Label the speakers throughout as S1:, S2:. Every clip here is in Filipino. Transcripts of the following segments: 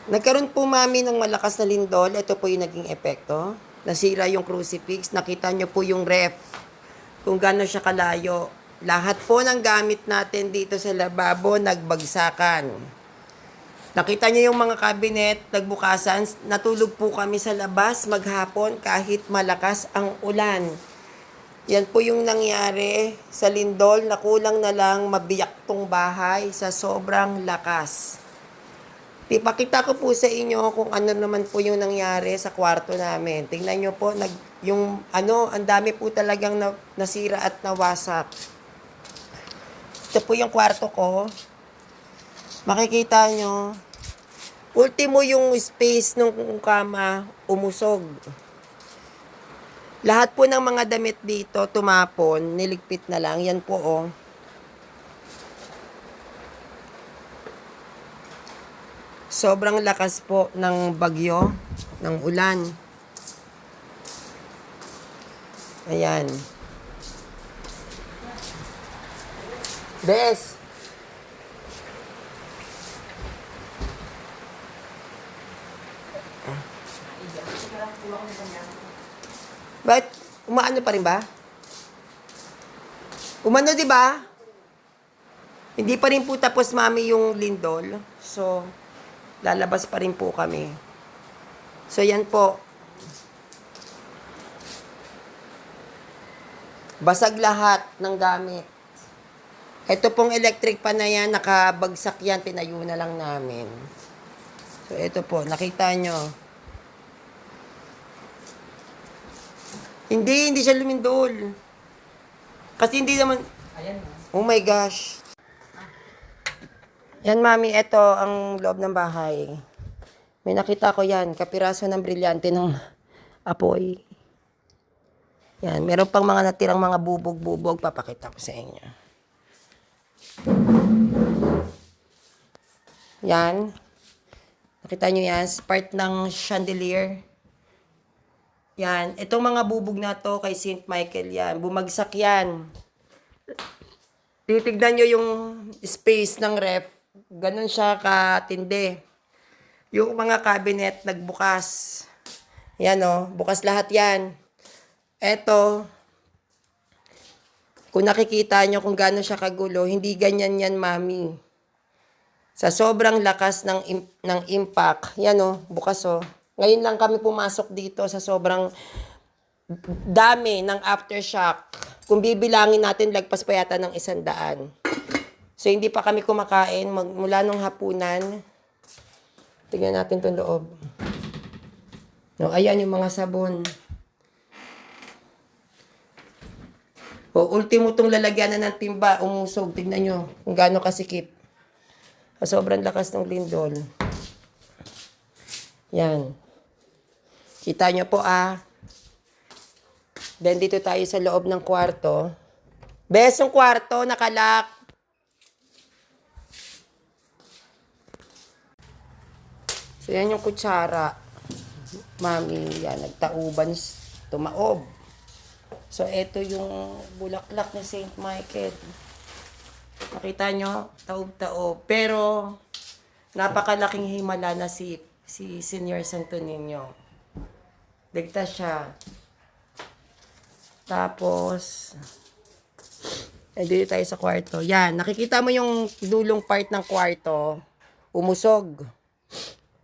S1: Nagkaroon po mami ng malakas na lindol. Ito po yung naging epekto. Nasira yung crucifix. Nakita nyo po yung ref. Kung gaano siya kalayo. Lahat po ng gamit natin dito sa lababo nagbagsakan. Nakita nyo yung mga cabinet, nagbukasan. Natulog po kami sa labas maghapon kahit malakas ang ulan. Yan po yung nangyari sa lindol na kulang na lang mabiyak tong bahay sa sobrang lakas. Ipakita ko po sa inyo kung ano naman po yung nangyari sa kwarto namin. Tingnan nyo po, ang dami po talagang nasira at nawasak. Ito po yung kwarto ko. Makikita nyo, ultimo yung space ng kama, umusog. Lahat po ng mga damit dito, tumapon, niligpit na lang. Yan po, oh. Sobrang lakas po ng bagyo, ng ulan. Ayan. Bes! Ba't umaano pa rin ba? Umano, di ba? Hindi pa rin po tapos, mami, yung lindol. So, lalabas pa rin po kami. So, yan po. Basag lahat ng gamit. Ito pong electric pan na yan, nakabagsak yan, tinayo na lang namin. So, ito po, nakita nyo. Hindi siya lumindol. Kasi hindi naman, oh my gosh. Yan, mami, ito ang loob ng bahay. May nakita ko yan, kapiraso ng brilyante ng apoy. Yan, meron pang mga natirang mga bubog-bubog, papakita ko sa inyo. Yan. Nakita nyo yan, part ng chandelier. Yan, itong mga bubog na to kay St. Michael yan, bumagsak yan. Titignan nyo yung space ng ref, ganun siya katindi. Yung mga cabinet nagbukas. Yan, oh, bukas lahat yan. Eto, kung nakikita nyo kung gaano siya kagulo, hindi ganyan yan, mami. Sa sobrang lakas ng impact, yan, oh, bukas, oh. Ngayon lang kami pumasok dito sa sobrang dami ng aftershock. Kung bibilangin natin, lagpas pa yata ng 100. So, hindi pa kami kumakain mula nung hapunan. Tingnan natin itong loob. No, ayan yung mga sabon. O, ultimo itong lalagyanan ng timba, umusog. Tingnan nyo kung gaano kasikip. Sobrang lakas ng lindol. Yan. Kita nyo po, ah. Then, dito tayo sa loob ng kwarto. Bes, yung kwarto, nakalak. So, yan yung kutsara. Mami, yan, nagtauban, tumaob. So, ito yung bulaklak ni St. Michael. Nakita nyo, taob-taob. Pero, napakalaking himala na si Senior Santo Niño. Ligtas siya. Tapos, dito tayo sa kwarto. Yan, nakikita mo yung dulong part ng kwarto, umusog.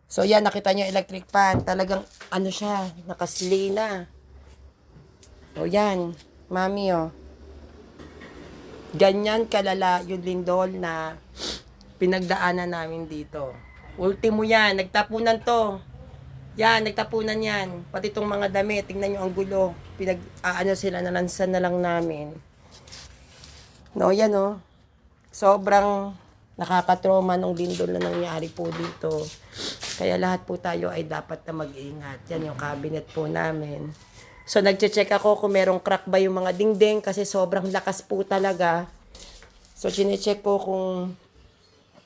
S1: So, yan, nakita nyo electric fan. Talagang, ano siya, nakaslay na. O, yan, mami, oh. Ganyan kalala yung lindol na pinagdaanan namin dito. Ultimo yan, nagtapunan to. Yan, nagtapunan yan. Pati itong mga damit, tingnan nyo ang gulo. Sila, nalansan na lang namin. No, yan, oh. Sobrang nakakatroma ng lindol na nangyari po dito. Kaya lahat po tayo ay dapat na mag-iingat. Yan yung cabinet po namin. So, nagche-check ako kung merong crack ba yung mga dingding kasi sobrang lakas po talaga. So, chine-check ko kung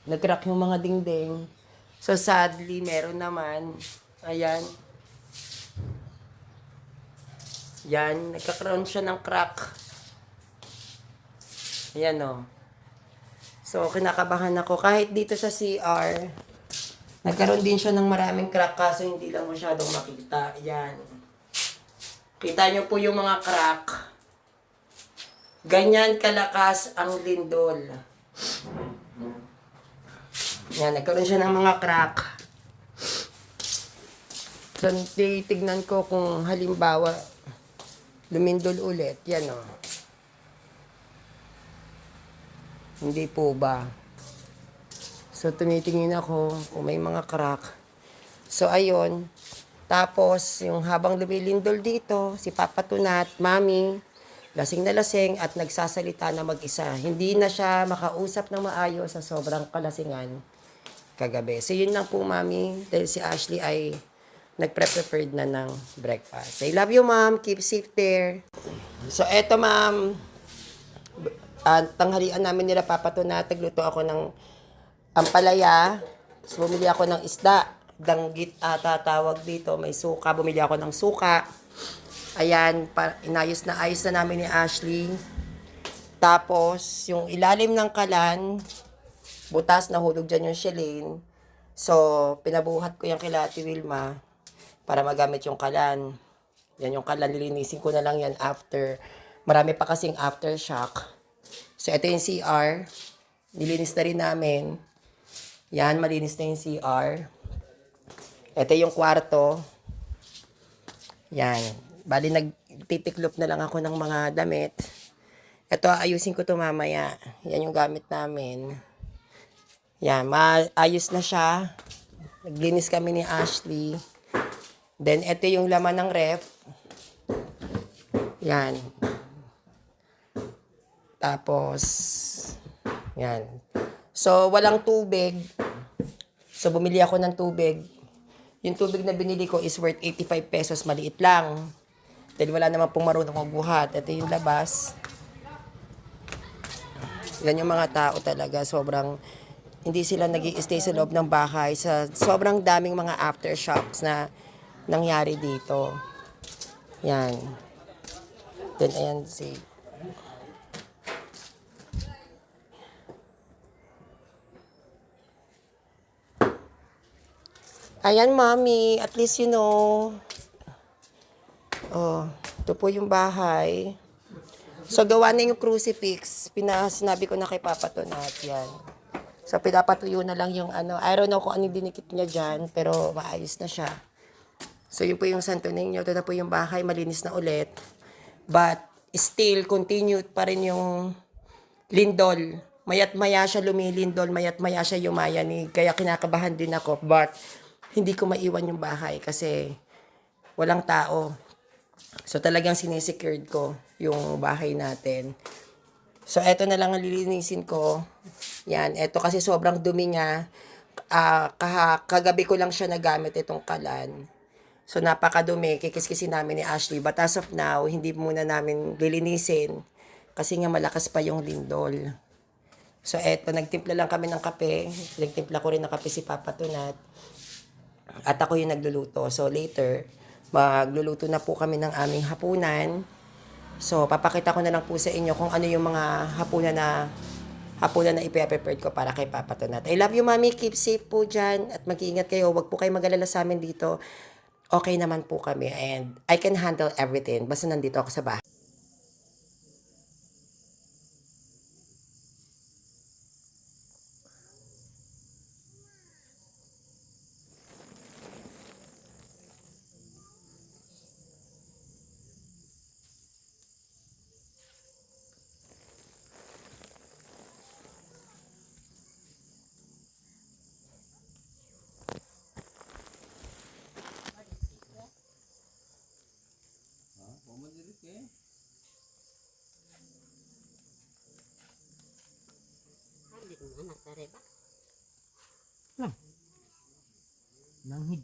S1: nag-crack yung mga dingding. So, sadly, meron naman. Ayan. Yan, nagkakaroon siya ng crack. Ayan, oh. So, kinakabahan ako. Kahit dito sa CR, Nagkaroon din siya ng maraming crack kaso hindi lang masyadong makita. Yan. Kita nyo po yung mga crack. Ganyan kalakas ang lindol. Yan, nagkaroon siya ng mga crack. So, titignan ko kung halimbawa lumindol ulit. Yan o. Hindi po ba? So, tumitingin ako kung may mga crack. So, ayun. Tapos, yung habang lumilindol dito, si Papa Tunat, Mami, lasing na lasing at nagsasalita na mag-isa. Hindi na siya makausap ng maayos sa sobrang kalasingan kagabi. So, yun lang po, Mami. Dahil si Ashley ay nagprepared na ng breakfast. I love you, Ma'am. Keep safe there. So, eto, Ma'am. Tanghalian namin nila Papa Tunat. Nagluto ako ng ampalaya. Tapos bumili ako ng isda. Danggit ata tawag dito. May suka. Bumili ako ng suka. Ayan. Ayos na namin ni Ashley. Tapos, yung ilalim ng kalan, butas, nahulog dyan yung shellene. So, pinabuhat ko yung kila Ate Wilma para magamit yung kalan. Yan yung kalan. Lilinisin ko na lang yan after. Marami pa kasing aftershock. So, ito yung CR. Nilinis na rin namin. Yan, malinis na yung CR. Ito yung kwarto. Yan. Bali, nagtitiklop na lang ako ng mga damit. Ito, ayusin ko to mamaya. Yan yung gamit namin. Yan, maayos na siya. Naglinis kami ni Ashley. Then, ito yung laman ng ref. Yan. Tapos, yan. So, walang tubig. So, bumili ako ng tubig. Yung tubig na binili ko is worth 85 pesos. Maliit lang. Dahil wala naman pong marunong magbuhat. Ito yung labas. Yan yung mga tao talaga. Sobrang, hindi sila nag-i-stay sa loob ng bahay. Sa sobrang daming mga aftershocks na nangyari dito. Yan. Then, ayan si... Ayan, Mami. At least you know. Oh, ito po yung bahay. So, gawa na yung crucifix. Sinabi ko na kay Papa Tunat. Yan. So, pinapatuyo na lang yung ano. I don't know kung anong dinikit niya dyan. Pero, maayos na siya. So, yun po yung Santo Niño. Ito na po yung bahay. Malinis na ulit. But, still, continued pa rin yung lindol. Mayat maya siya lumilindol. Mayat maya siya yumayanig. Kaya kinakabahan din ako. But, hindi ko maiwan yung bahay kasi walang tao. So, talagang sinesecured ko yung bahay natin. So, eto na lang ang lilinisin ko. Yan, eto kasi sobrang dumi niya. Kagabi ko lang siya nagamit itong kalan. So, napakadumi. Kikiskisin namin ni Ashley. But as of now, hindi muna namin lilinisin kasi nga malakas pa yung lindol. So, eto, nagtimpla lang kami ng kape. Nagtimpla ko rin ng kape si Papa Tunat. At ako yung nagluluto. So, later, magluluto na po kami ng aming hapunan. So, papakita ko na lang po sa inyo kung ano yung mga hapunan na ipe-prepared ko para kay Papa Tunat. I love you, Mami. Keep safe po dyan. At mag-iingat kayo. Huwag po kayo mag-alala sa amin dito. Okay naman po kami. And I can handle everything. Basta nandito ako sa bahay.
S2: Nanghid.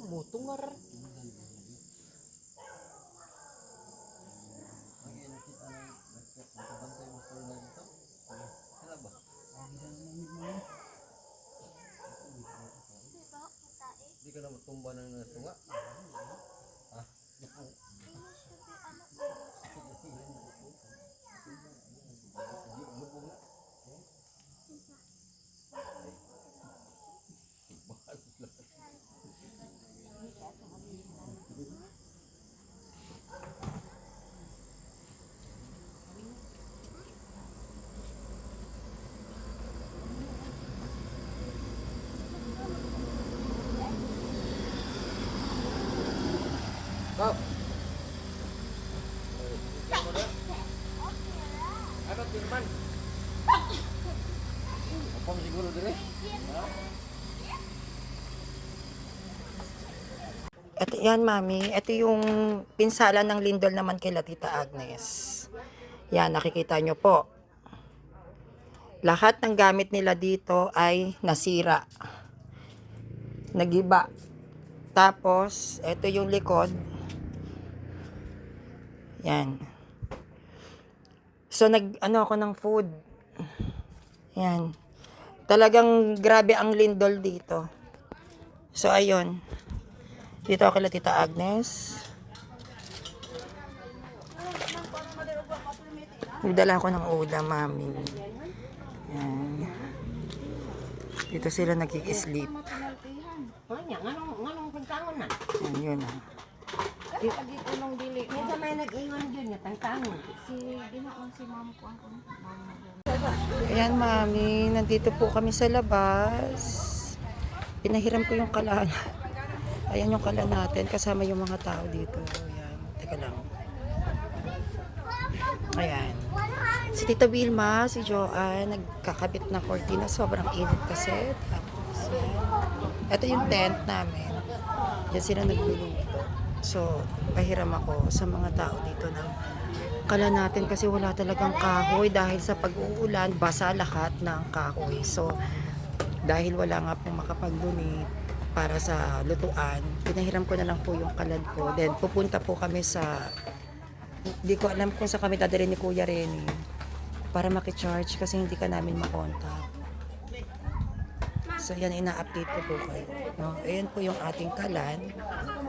S2: Butungar.
S3: Di ka na matumba ng tunga. Go. Ano tirman? Apa siguro dire?
S1: Ito yan, Mami. Ito yung pinsala ng lindol naman kay Tita Agnes. Yan, nakikita nyo po. Lahat ng gamit nila dito ay nasira. Nagiba. Tapos, ito yung likod. Yan. So, ano ako ng food. Yan. Talagang grabe ang lindol dito. So, ayun. Dito ako kila Tita Agnes. Nagdala ako ng ulam, Mami. Yan. Dito sila nagkikisleep.
S2: Nganong pagtangon na.
S1: Yan, yun ah.
S4: Lagi ko nung dili.
S2: Medyo may nag-ingon yun nga pagtangon.
S4: Si ginoon si ma'am ko ang mama.
S1: Ayan, Mami. Nandito po kami sa labas. Pinahiram ko yung kalan. Ayan yung kalan natin. Kasama yung mga tao dito. Ayan. Teka lang. Ayan. Si Tita Wilma, si Joanne, nagkakabit na cortina. Sobrang init kasi. Tapos, yan. Ito yung tent namin. Diyan sila nagluluto. So, pahiram ako sa mga tao dito ng kala natin kasi wala talagang kahoy dahil sa pag-uulan, basa lahat ng kahoy. So, dahil wala nga pong makapag-donate para sa lutuan, pinahiram ko na lang po yung kalan ko. Then, pupunta po kami sa, hindi ko alam kung sa kami dadalhin ni Kuya Rene para makicharge kasi hindi ka namin makontak. So, yan, ina-update ko po kayo. No? Ayan po yung ating kalan.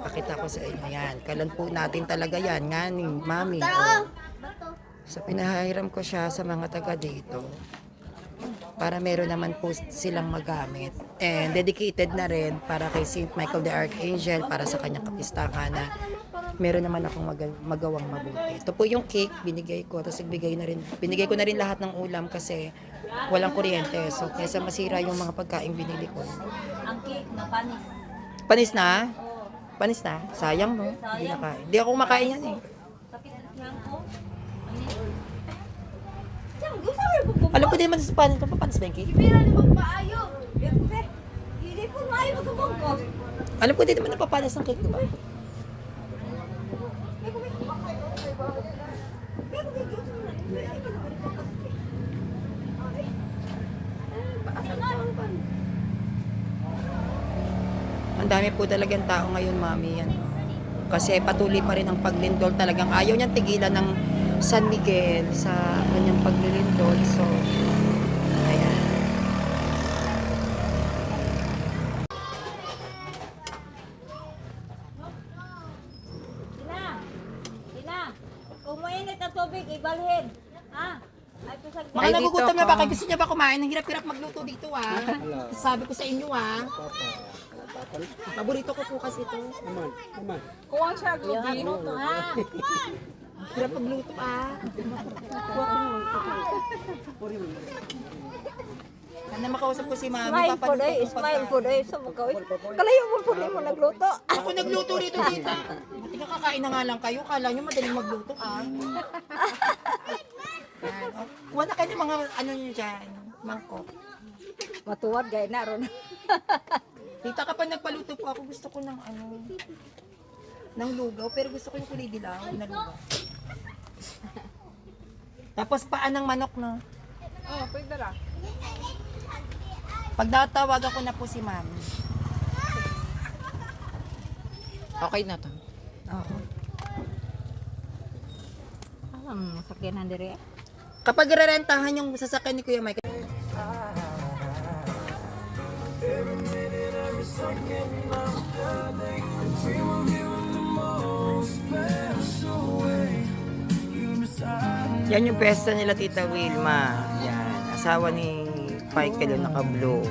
S1: Pakita ko sa inyo yan. Kalan po natin talaga yan. Nga ni Mami. Oh. So, pinahiram ko siya sa mga taga dito. Para meron naman po silang magamit. And dedicated na rin para kay St. Michael the Archangel, para sa kanyang kapistahan na meron naman akong magawang mabuti. Ito po yung cake, binigay ko. Tapos binigay ko na rin lahat ng ulam kasi walang kuryente. So, kaysa masira yung mga pagkain binili ko.
S4: Ang cake na panis.
S1: Panis na? Panis na? Sayang, no? Hindi na kain. Hindi ako kumakain yan eh.
S4: Kapit lang ko. Siyang gusto mo
S1: Alam ko din naman sa panis. Papanis ba yung cake?
S4: Pira ni magpaayo. Hindi po maayo magkabangkos.
S1: Alam ko din naman na papanis ng cake, di ba? Ang dami po talagang tao ngayon, Mami. Ano? Kasi patuloy pa rin ang paglindol. Talagang ayaw niyang tigilan ng San Miguel sa kanyang paglilindol. So, ayan.
S4: Ina, kung mainit na tubig, ibalhin. Ha? Ay, pasag
S1: Mga nagugutom na ba? Kaya gusto niya ba kumain? Ang hirap-hirap magluto dito, ah. Sabi ko sa inyo, ah. Paborito ko po kasi ito.
S4: Kuwang siya, Globin. Ha?
S1: Hirap magluto, ah. Sana makausap ko si Mami.
S4: Smile po day, smile po day. So, magkawin. Kalayo mo po mo nagluto.
S1: Ako nagluto rito dito. Buti ka kakain na nga lang kayo. Kala nyo madaling magluto, ah. Yan. Oh, kuha na kayo ng mga ano nyo dyan. Mangkok.
S4: Matuwad gaya na ron.
S1: Tita, kapag nagpaluto po ako, gusto ko ng ano, ng lugaw. Pero gusto ko yung kulay dilaw na lugaw. Tapos paan ng manok, no?
S4: Oh, pwede ra.
S1: Pag natawag ako na po si Mami.
S5: Okay na to.
S1: Oo.
S4: Alam, sakyanan dire.
S1: Kapag rerentahan yung sasakyan ni Kuya Mike, yan yung pesta nila Tita Wilma. Yan. Asawa ni Michael yung naka-blue.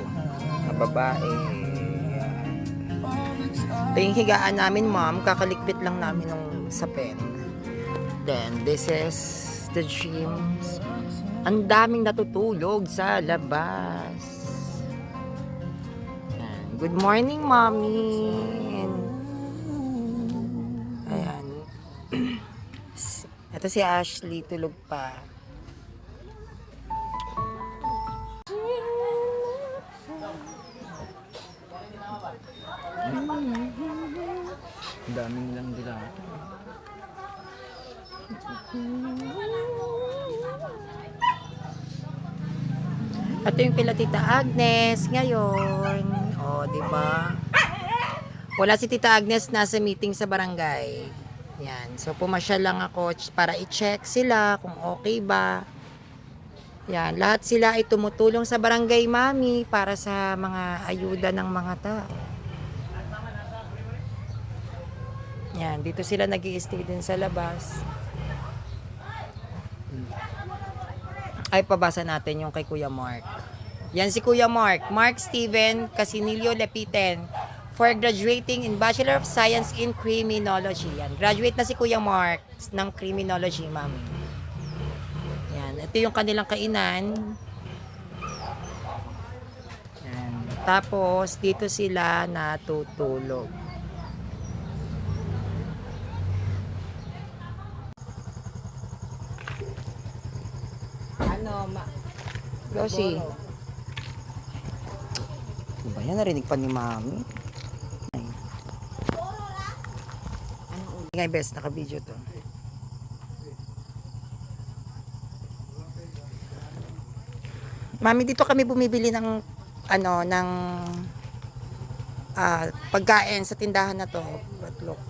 S1: Na babae. Yan. Ito yung higaan namin, ma'am. Kakalikbit lang namin ng sapin. Then, this is the gyms. Ang daming natutulog sa labas. Yan. Good morning, mommy. Ayan. Ito si Ashley, tulog pa.
S3: Ang daming lang nila.
S1: Ito yung kila Tita Agnes ngayon. O, di ba? Wala si Tita Agnes, nasa meeting sa barangay. Yan. So, pumasyal lang ako para i-check sila kung okay ba. Yan. Lahat sila ay tumutulong sa barangay, mami, para sa mga ayuda ng mga tao. Yan. Dito sila nag-i-stay din sa labas. Ay, pabasa natin yung kay Kuya Mark. Yan si Kuya Mark. Mark Steven Casinilio Lepiten for graduating in Bachelor of Science in Criminology. Yan. Graduate na si Kuya Mark ng Criminology, mami. Yan. Ito yung kanilang kainan. Yan. Tapos, dito sila natutulog. Rosie. Ano ba yan? Narinig pa ni mami. Ngay best, naka-video to. Mami, dito kami bumibili ng pagkain sa tindahan na to. But look,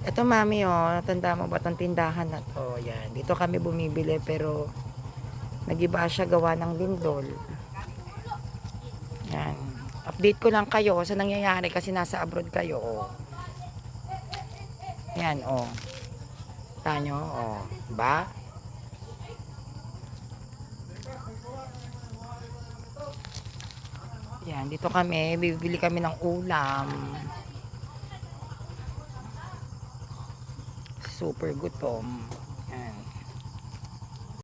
S1: ito mami, oh, tanda mo ba itong tindahan na to? Yan, dito kami bumibili pero nag-iba siya gawa ng lindol. Yan. Update ko lang kayo sa nangyayari kasi nasa abroad kayo. Oh. Yan, oh. Tanyo, oh. Ba? Yan, dito kami. Bibili kami ng ulam. Super gutom.